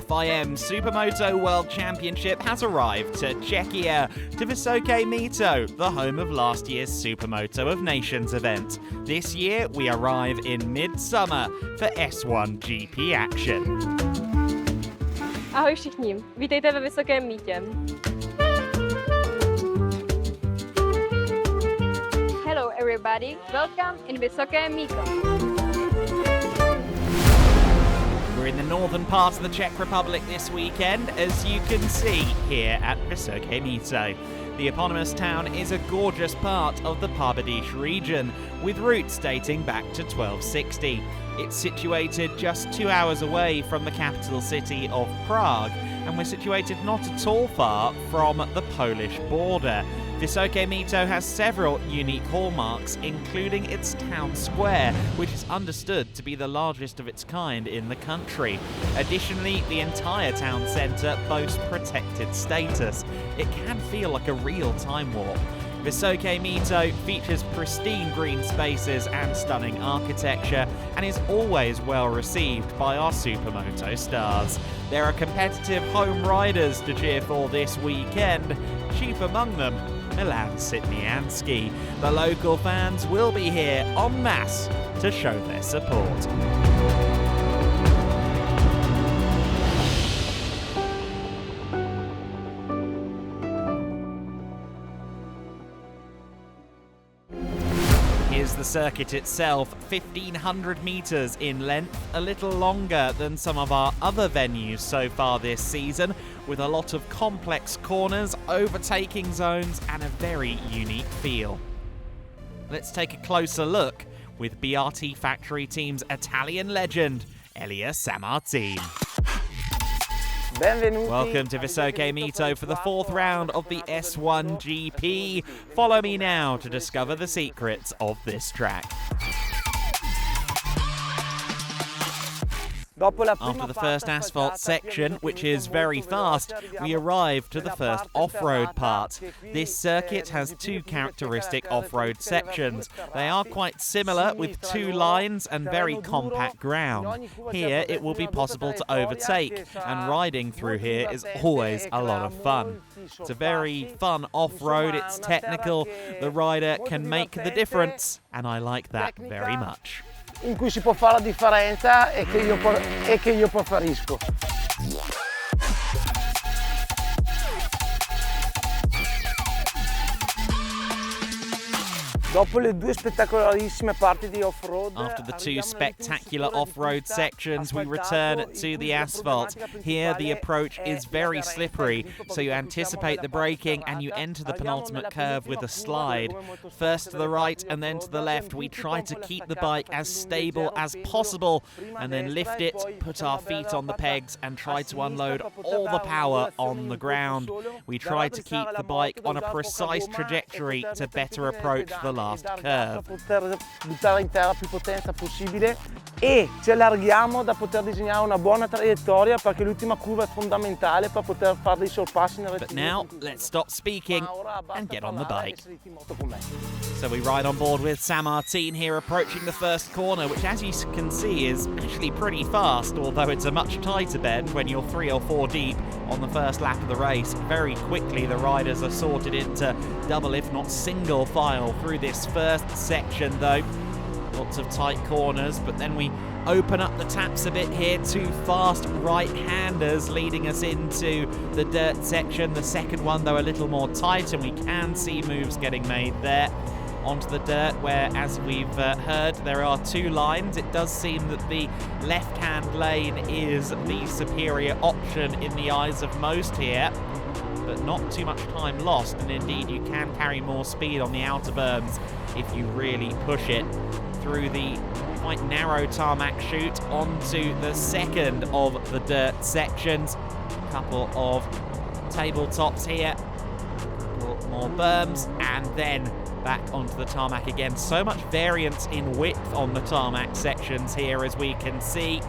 FIM Supermoto World Championship has arrived to Czechia, to Vysoké Mýto, the home of last year's Supermoto of Nations event. This year, we arrive in midsummer for S1GP action. Ahoj všichni, vítejte ve Vysokém Mýtě. Hello everybody, welcome in Vysoké Mýto. We're in the northern part of the Czech Republic this weekend, as you can see here at Vysoké Mýto. The eponymous town is a gorgeous part of the Pardubice region, with roots dating back to 1260. It's situated just 2 hours away from the capital city of Prague, and we're situated not at all far from the Polish border. Vysoké Mýto has several unique hallmarks, including its town square, which is understood to be the largest of its kind in the country. Additionally, the entire town centre boasts protected status. It can feel like a real time warp. Vysoké Mýto features pristine green spaces and stunning architecture, and is always well received by our Supermoto stars. There are competitive home riders to cheer for this weekend, chief among them Milan Sitnianski. The local fans will be here en masse to show their support. Here's the circuit itself, 1,500 metres in length, a little longer than some of our other venues so far this season, with a lot of complex corners, overtaking zones and a very unique feel. Let's take a closer look with BRT Factory Team's Italian legend, Elia Sammartin. Welcome to Vysoké Mýto for the fourth round of the S1GP. Follow me now to discover the secrets of this track. After the first asphalt section, which is very fast, we arrive to the first off-road part. This circuit has two characteristic off-road sections. They are quite similar, with two lines and very compact ground. Here it will be possible to overtake, and riding through here is always a lot of fun. It's a very fun off-road, it's technical, the rider can make the difference, and I like that very much. In cui si può fare la differenza e che io preferisco. After the two spectacular off-road sections, we return to the asphalt. Here the approach is very slippery, so you anticipate the braking and you enter the penultimate curve with a slide. First to the right and then to the left, we try to keep the bike as stable as possible and then lift it, put our feet on the pegs and try to unload all the power on the ground. We try to keep the bike on a precise trajectory to better approach the last curve. Poter buttare in terra più potenza possibile e ci allarghiamo da poter disegnare una buona traiettoria, perché l'ultima curva è fondamentale per poter fare dei sorpassi nel But now, let's stop speaking and get on the bike. So we ride on board with Sammartin here, approaching the first corner, which as you can see is actually pretty fast, although it's a much tighter bend when you're 3 or 4 deep on the first lap of the race. Very quickly the riders are sorted into double if not single file through this first section though. Lots of tight corners, but then we open up the taps a bit here. Two fast right-handers leading us into the dirt section. The second one though a little more tight, and we can see moves getting made there. Onto the dirt where, as we've heard, there are two lines. It does seem that the left-hand lane is the superior option in the eyes of most here, but not too much time lost, and indeed you can carry more speed on the outer berms if you really push it through the quite narrow tarmac chute onto the second of the dirt sections. A couple of tabletops here, a couple more berms, and then back onto the tarmac again. So much variance in width on the tarmac sections here, as we can see.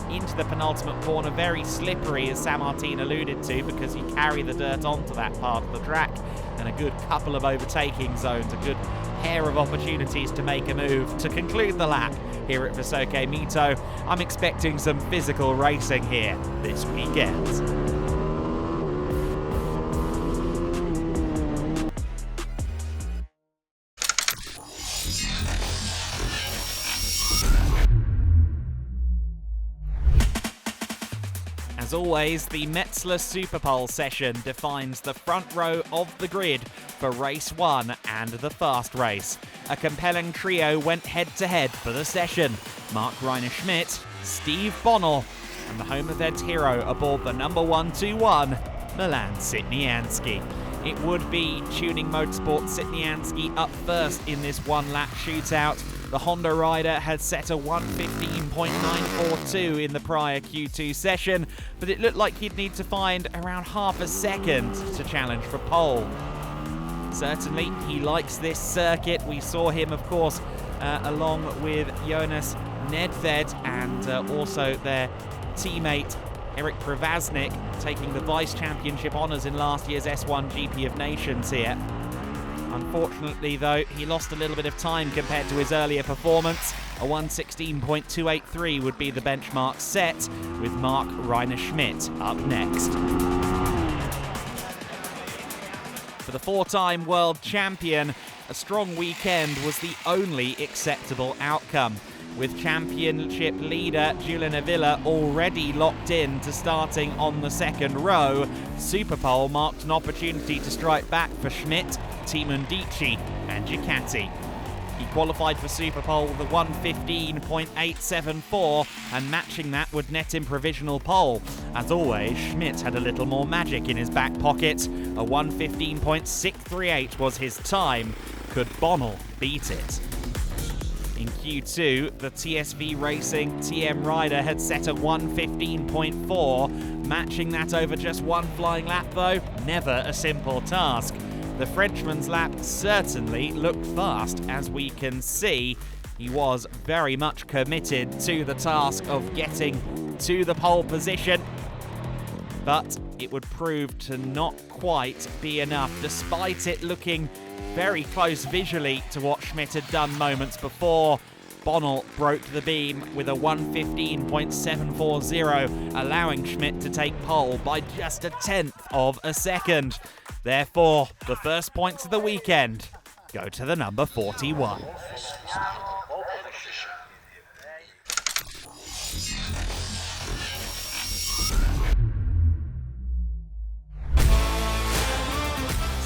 Into the penultimate corner, very slippery, as Sammartin alluded to, because you carry the dirt onto that part of the track, and a good couple of overtaking zones, a good pair of opportunities to make a move to conclude the lap here at CZECH. I'm expecting some physical racing here this weekend. As always, the Metzler Superpole session defines the front row of the grid for race 1 and the fast race. A compelling trio went head-to-head for the session. Marc-Reiner Schmidt, Steve Bonnell, and the home event hero aboard the number 121, Milan Sitnianski. It would be Tuning Motorsport Sitnianski up first in this one-lap shootout. The Honda rider had set a 1:15.942 in the prior Q2 session, but it looked like he'd need to find around half a second to challenge for pole. Certainly, he likes this circuit. We saw him, of course, along with Jonas Nedved and also their teammate Eric Prevaznik, taking the Vice Championship honours in last year's S1GP of Nations here. Unfortunately, though, he lost a little bit of time compared to his earlier performance. A 1:16.283 would be the benchmark set, with Marc-Reiner Schmidt up next. For the four-time world champion, a strong weekend was the only acceptable outcome, with championship leader Julian Avila already locked in to starting on the second row. Superpole marked an opportunity to strike back for Schmidt, Team Undici and Ducati. He qualified for Superpole with a 1:15.874, and matching that would net him provisional pole. As always, Schmidt had a little more magic in his back pocket. A 1:15.638 was his time. Could Bonnell beat it? In Q2, the TSV Racing TM rider had set a 1:15.4. Matching that over just one flying lap, though, never a simple task. The Frenchman's lap certainly looked fast, as we can see. He was very much committed to the task of getting to the pole position, but it would prove to not quite be enough, despite it looking very close visually to what Schmidt had done moments before. Bonnell broke the beam with a 1:15.740, allowing Schmidt to take pole by just a tenth of a second. Therefore, the first points of the weekend go to the number 41.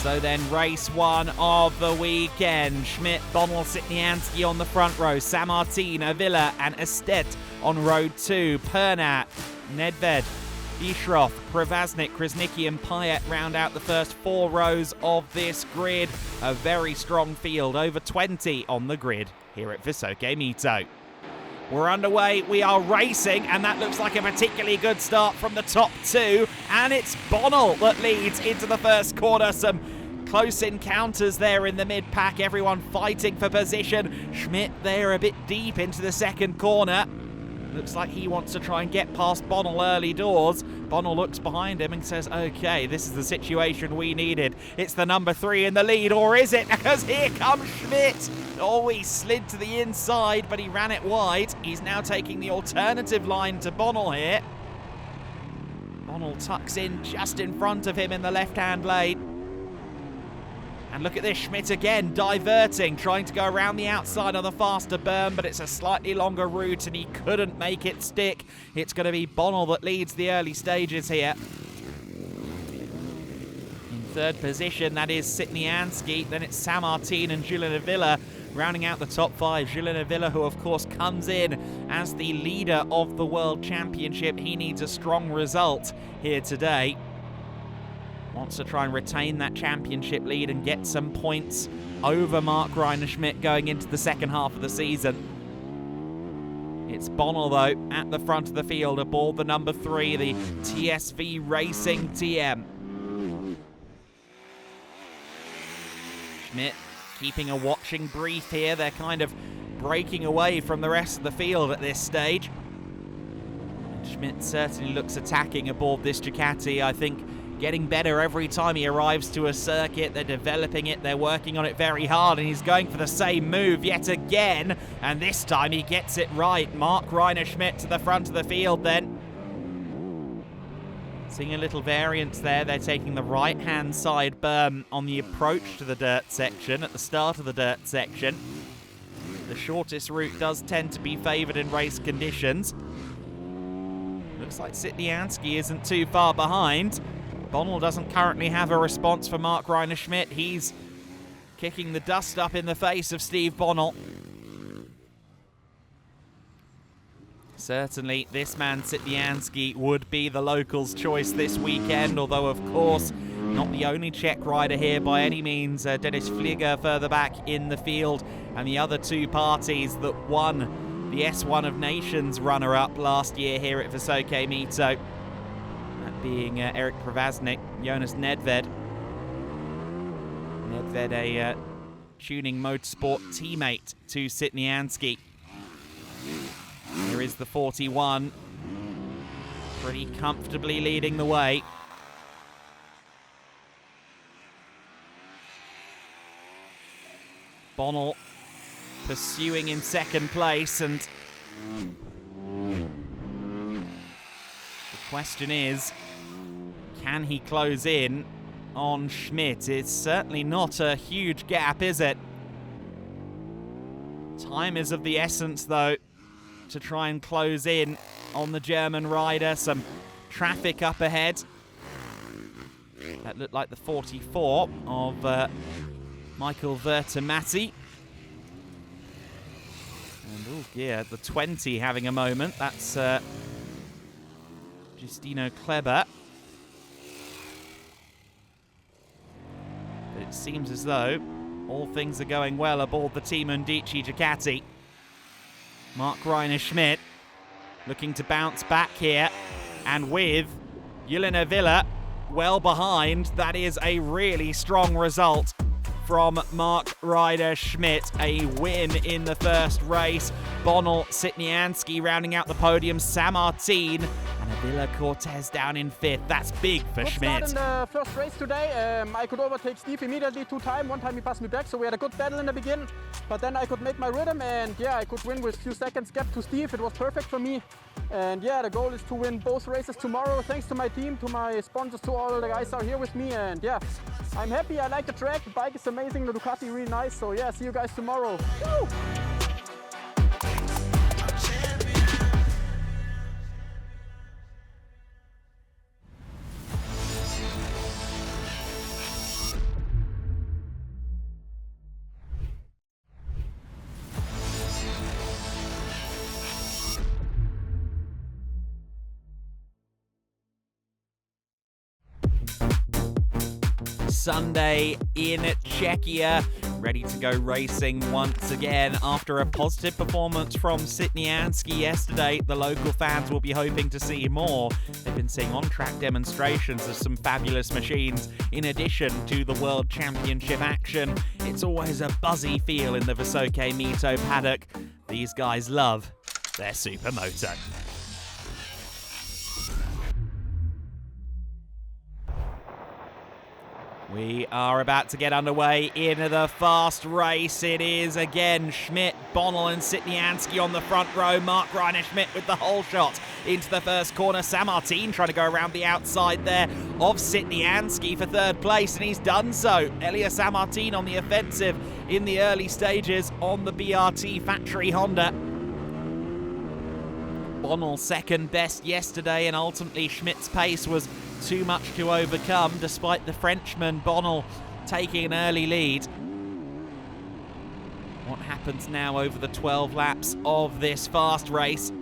So then race 1 of the weekend. Schmidt, Bonnell, Sitnianski on the front row. Sammartin, Avila and Estet on row 2. Pernat, Nedved, Bischoff, Prevaznik, Krasnicki and Payet round out the first 4 rows of this grid. A very strong field, over 20 on the grid here at CZECH. We're underway, we are racing, and that looks like a particularly good start from the top 2, and it's Bonnell that leads into the first corner. Some close encounters there in the mid-pack, everyone fighting for position. Schmidt there a bit deep into the second corner. Looks like he wants to try and get past Bonnell early doors. Bonnell looks behind him and says, okay, this is the situation we needed. It's the number 3 in the lead, or is it? Because here comes Schmidt. Oh, he slid to the inside, but he ran it wide. He's now taking the alternative line to Bonnell here. Bonnell tucks in just in front of him in the left-hand lane. And look at this, Schmidt again diverting, trying to go around the outside on the faster berm, but it's a slightly longer route and he couldn't make it stick. It's going to be Bonnell that leads the early stages here. In third position, that is Sitnianski. Then it's Sammartin and Julian Avila rounding out the top 5. Julian Avila, who of course comes in as the leader of the World Championship. He needs a strong result here today. Wants to try and retain that championship lead and get some points over Marc-Reiner Schmidt going into the second half of the season. It's Bonnell, though, at the front of the field aboard the number 3, the TSV Racing TM. Schmidt keeping a watching brief here. They're kind of breaking away from the rest of the field at this stage. And Schmidt certainly looks attacking aboard this Ducati. I think getting better every time he arrives to a circuit. They're developing it, they're working on it very hard, and he's going for the same move yet again, and this time he gets it right. Mark Reiner-Schmidt to the front of the field then. Seeing a little variance there. They're taking the right-hand side berm on the approach to the dirt section at the start of the dirt section. The shortest route does tend to be favoured in race conditions. Looks like Sitnianski isn't too far behind. Bonnell doesn't currently have a response for Mark Reiner-Schmidt. He's kicking the dust up in the face of Steve Bonnell. Certainly, this man, Sitnianski, would be the locals' choice this weekend, although, of course, not the only Czech rider here by any means. Dennis Flieger further back in the field, and the other two parties that won the S1 of Nations runner-up last year here at Vysoké Mýto. That being Eric Pravaznik, Jonas Nedved. Nedved, a tuning motorsport teammate to Sitnianski. Here is the 41, pretty comfortably leading the way. Bonnell pursuing in second place, and the question is, can he close in on Schmidt? It's certainly not a huge gap, is it? Time is of the essence, though, to try and close in on the German rider. Some traffic up ahead. That looked like the 44 of Michael Vertemati. And oh yeah, the 20 having a moment. That's Justino Kleber. But it seems as though all things are going well aboard the Team Undici Ducati. Mark Reiner-Schmidt looking to bounce back here, and with Jelena Villa well behind, that is a really strong result from Mark Reiner-Schmidt. A win in the first race. Bonnell, Sitnianski rounding out the podium, San Martin, and Avila Cortez down in fifth. That's big for Schmidt. Good start in the first race today. I could overtake Steve immediately 2 times. One time he passed me back, so we had a good battle in the beginning. But then I could make my rhythm, and yeah, I could win with a few seconds gap to Steve. It was perfect for me. And yeah, the goal is to win both races tomorrow. Thanks to my team, to my sponsors, to all the guys out here with me. And yeah, I'm happy. I like the track. The bike is amazing. The Ducati really nice. So yeah, see you guys tomorrow. Woo! Sunday in Czechia, ready to go racing once again. After a positive performance from Sitnianski yesterday, the local fans will be hoping to see more. They've been seeing on-track demonstrations of some fabulous machines in addition to the World Championship action. It's always a buzzy feel in the Vysoké Mýto paddock. These guys love their Supermoto. We are about to get underway in the fast race. It is again Schmidt, Bonnell and Sitnianski on the front row. Mark Reiner-Schmidt with the whole shot into the first corner. San Martin trying to go around the outside there of Sitnianski for third place, and he's done so. Elia San Martin on the offensive in the early stages on the BRT factory Honda. Bonnell second best yesterday, and ultimately Schmidt's pace was too much to overcome, despite the Frenchman Bonnell taking an early lead. What happens now over the 12 laps of this fast race?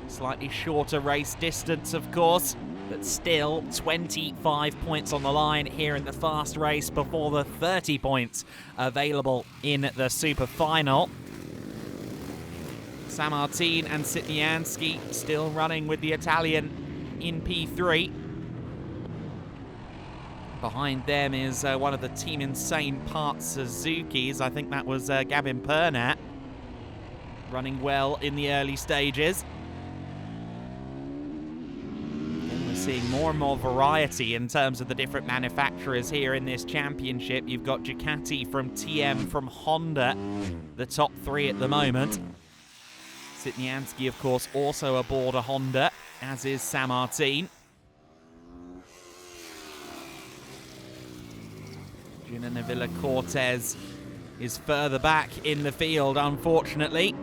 Slightly shorter race distance, of course, but still 25 points on the line here in the fast race before the 30 points available in the super final. San Martin and Sitnianski still running with the Italian in P3. Behind them is one of the Team Insane Parts Suzukis. I think that was Gavin Pernat, running well in the early stages. And we're seeing more and more variety in terms of the different manufacturers here in this championship. You've got Ducati from TM from Honda, the top three at the moment. Sitnianski, of course, also aboard a Honda, as is Sammartin. Julian Avila Cortez is further back in the field, unfortunately.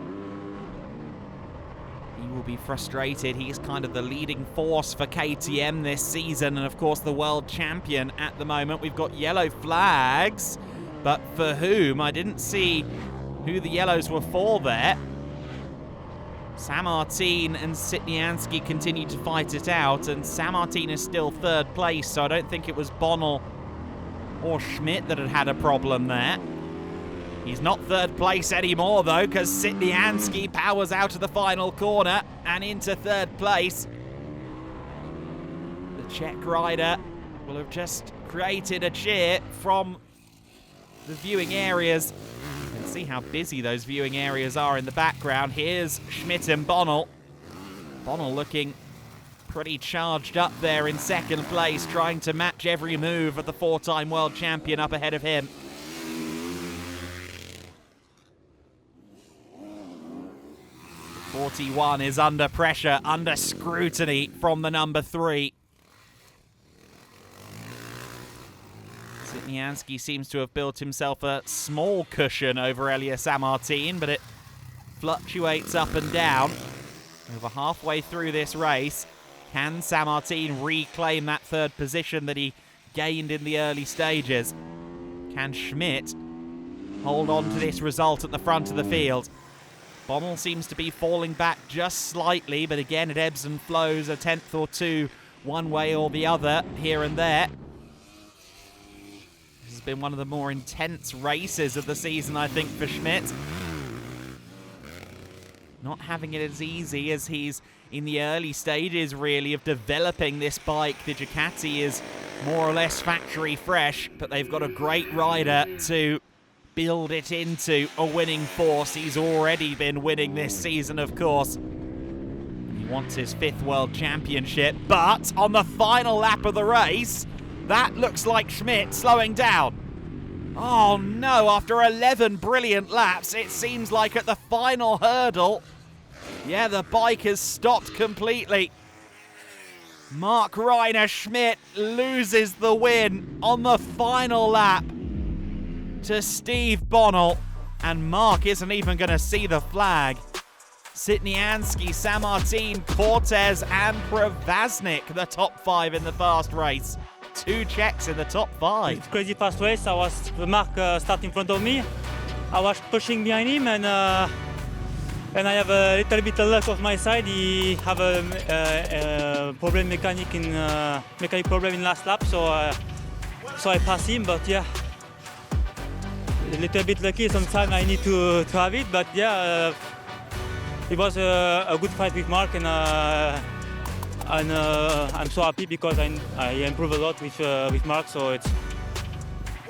He will be frustrated. He's kind of the leading force for KTM this season, and of course the world champion at the moment. We've got yellow flags, but for whom? I didn't see who the yellows were for there. Sammartin and Sitnianski continue to fight it out, and Sammartin is still third place, so I don't think it was Bonnell or Schmidt that had a problem there. He's not third place anymore, though, because Sitnianski powers out of the final corner and into third place. The Czech rider will have just created a cheer from the viewing areas. You can see how busy those viewing areas are in the background. Here's Schmidt and Bonnell. Bonnell looking pretty charged up there in second place, trying to match every move of the four-time world champion up ahead of him. The 41 is under pressure, under scrutiny from the number 3. Sitnianski seems to have built himself a small cushion over Elias Sammartin, but it fluctuates up and down. Over halfway through this race, can Sammartin reclaim that third position that he gained in the early stages? Can Schmidt hold on to this result at the front of the field? Bonnell seems to be falling back just slightly, but again it ebbs and flows a tenth or two one way or the other here and there. This has been one of the more intense races of the season, I think, for Schmidt. Not having it as easy as he's in the early stages, really, of developing this bike. The Ducati is more or less factory fresh, but they've got a great rider to build it into a winning force. He's already been winning this season, of course. He wants his 5th world championship, but on the final lap of the race, that looks like Schmidt slowing down. Oh no, after 11 brilliant laps, it seems like at the final hurdle, yeah, the bike has stopped completely. Mark Reiner Schmidt loses the win on the final lap to Steve Bonnell, and Mark isn't even going to see the flag. Sitnianski, Sammartin, Cortez and Prevaznik, the top 5 in the fast race. 2 Czechs in the top 5. It's crazy fast race. Mark started in front of me. I was pushing behind him, and I have a little bit of luck of my side. He have a mechanic problem in last lap, so I passed him. But yeah, a little bit lucky. Sometimes I need to have it, but yeah, it was a good fight with Mark, and I'm so happy because I improved a lot with Mark. So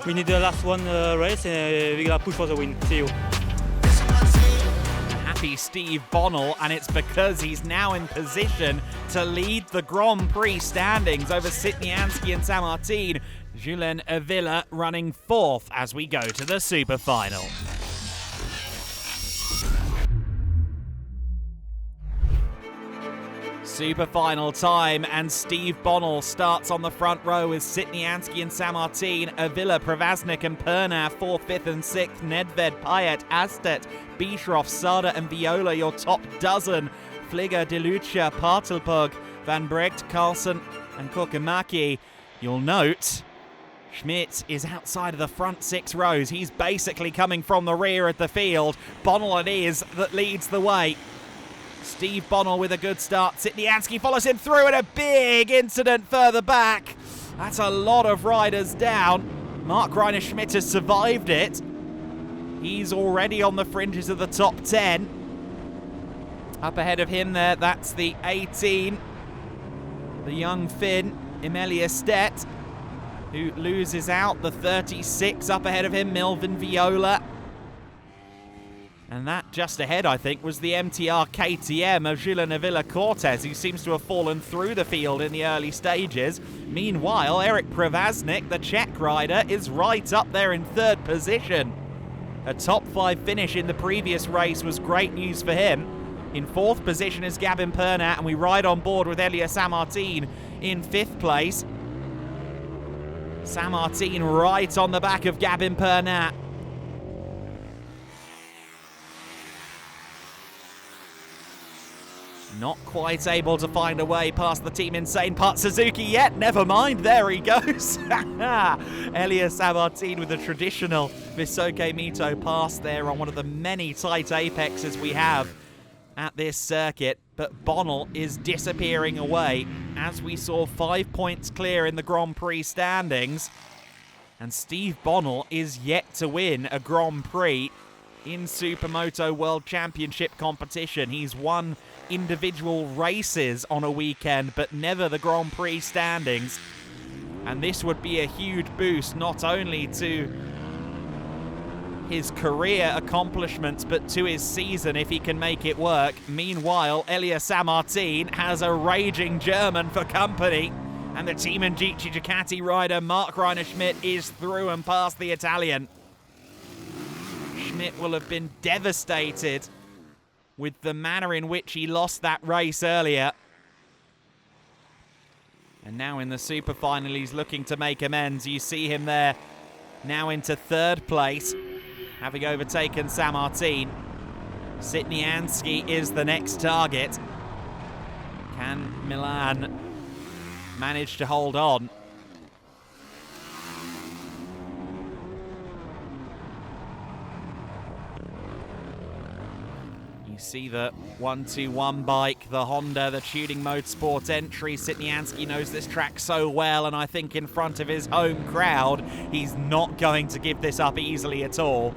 we need the last one race, and we're gonna push for the win. See you. Happy Steve Bonnell, and it's because he's now in position to lead the Grand Prix standings over Sitnianski and Sammartin. Julian Avila running 4th as we go to the super final. Super final time, and Steve Bonnell starts on the front row with Sitnianski and Sammartin, Avila, Prevaznik and Pernar 4th, 5th and 6th, Nedved, Payet, Astet, Bischoff, Sada and Viola, your top dozen. Fligger, Delucia, Partelpug, Van Brecht, Carlsen and Kokomaki. You'll note Schmidt is outside of the front 6 rows. He's basically coming from the rear of the field. Bonnell it is that leads the way. Steve Bonnell with a good start. Sitnianski follows him through, and a big incident further back. That's a lot of riders down. Mark Reiner Schmidt has survived it. He's already on the fringes of the top 10. Up ahead of him there, that's the 18. The young Finn, Emilia Stett, who loses out. The 36 up ahead of him, Milvin Viola. And that just ahead, I think, was the MTR KTM of Julen Avila-Cortez, who seems to have fallen through the field in the early stages. Meanwhile, Eric Prevaznik, the Czech rider, is right up there in third position. A top 5 finish in the previous race was great news for him. In fourth position is Gabin Pernat, and we ride on board with Elia Sammartin in fifth place. Sammartin right on the back of Gabin Pernat. Not quite able to find a way past the Team Insane Part Suzuki yet. Never mind, there he goes. Elia Sammartin with a traditional Visoke Mito pass there on one of the many tight apexes we have at this circuit. But Bonnell is disappearing away as we saw 5 points clear in the Grand Prix standings. And Steve Bonnell is yet to win a Grand Prix in Supermoto World Championship competition. He's won individual races on a weekend, but never the Grand Prix standings. And this would be a huge boost, not only to his career accomplishments, but to his season if he can make it work. Meanwhile, Elia Sammartin has a raging German for company, and the Team Indici Ducati rider Mark Reiner Schmidt is through and past the Italian. Schmidt will have been devastated with the manner in which he lost that race earlier. And now in the super final, he's looking to make amends. You see him there now into third place, having overtaken Sammartin. Sitnianski is the next target. Can Milan manage to hold on? You see the 121 bike, the Honda, the Tuning Motorsport entry. Sitnianski knows this track so well, and I think in front of his home crowd, he's not going to give this up easily at all.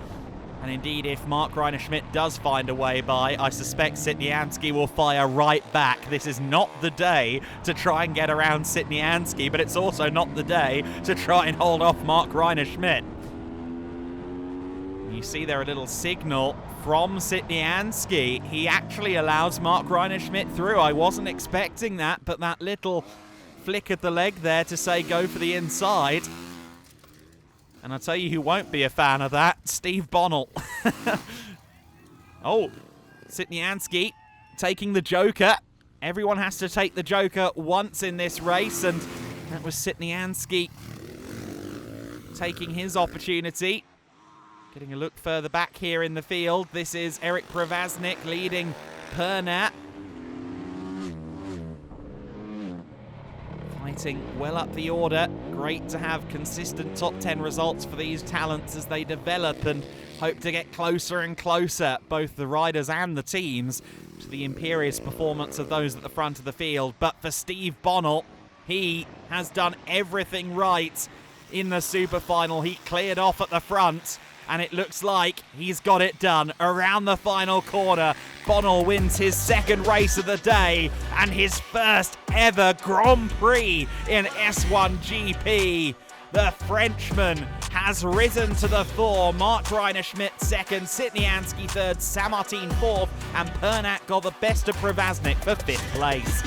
And indeed, if Mark Reiner Schmidt does find a way by, I suspect Sitnianski will fire right back. This is not the day to try and get around Sitnianski, but it's also not the day to try and hold off Mark Reiner Schmidt. You see there a little signal from Sitnianski. He actually allows Mark Reiner Schmidt through. I wasn't expecting that, but that little flick of the leg there to say go for the inside. And I'll tell you who won't be a fan of that, Steve Bonnell. Oh, Sitnianski taking the Joker. Everyone has to take the Joker once in this race, and that was Sitnianski taking his opportunity. Getting a look further back here in the field. This is Eric Prevaznik leading Pernat. Fighting well up the order. Great to have consistent top 10 results for these talents as they develop and hope to get closer and closer, both the riders and the teams, to the imperious performance of those at the front of the field. But for Steve Bonnell, he has done everything right in the super final. He cleared off at the front, and it looks like he's got it done. Around the final corner, Bonnell wins his second race of the day and his first ever Grand Prix in S1GP. The Frenchman has risen to the fore. Mark Reiner Schmidt second, Sitnianski third, Sammartin fourth, and Pernat got the best of Prevaznik for fifth place.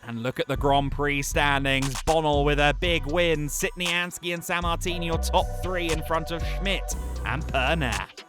And look at the Grand Prix standings. Bonnell with a big win. Sitnianski and Sammartin, your top three in front of Schmidt and Pernat.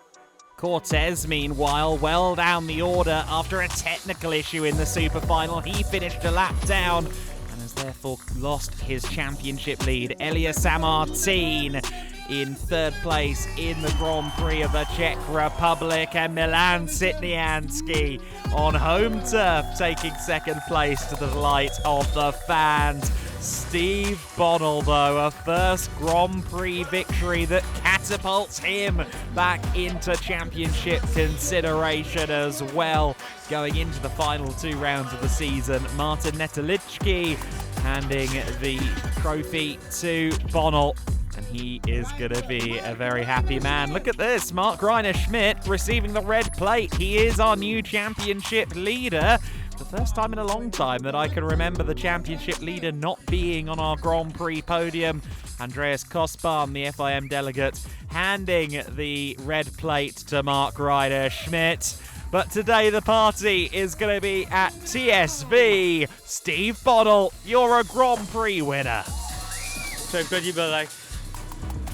Cortez, meanwhile, well down the order after a technical issue in the super final. He finished a lap down and has therefore lost his championship lead. Elia Sammartin in third place in the Grand Prix of the Czech Republic, and Milan Sitnianski on home turf taking second place to the delight of the fans. Steve Bonnell, though, a first Grand Prix victory that catapults him back into championship consideration as well, going into the final 2 rounds of the season. Martin Netoliczki handing the trophy to Bonnell, and he is going to be a very happy man. Look at this, Mark Reiner Schmidt receiving the red plate. He is our new championship leader. The first time in a long time that I can remember the championship leader not being on our Grand Prix podium. Andreas Kostbarn, the FIM delegate, handing the red plate to Mark Ryder Schmidt. But today the party is going to be at TSV. Steve Bonnell, you're a Grand Prix winner. So incredible, like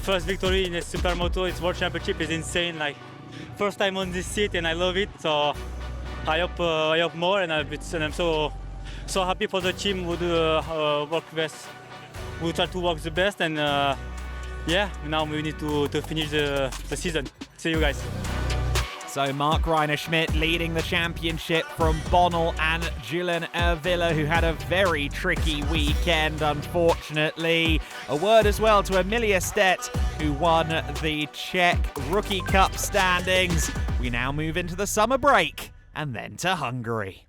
first victory in the Supermoto, it's World Championship is insane. Like first time on this seat and I love it. So I hope more, and I'm so happy for the team who do work best, who try to work the best, and yeah, now we need to finish the season. See you guys. So Mark Ryder Schmidt leading the championship from Bonnell and Julian Ervilla, who had a very tricky weekend, unfortunately. A word as well to Emilia Stett, who won the Czech Rookie Cup standings. We now move into the summer break and then to Hungary.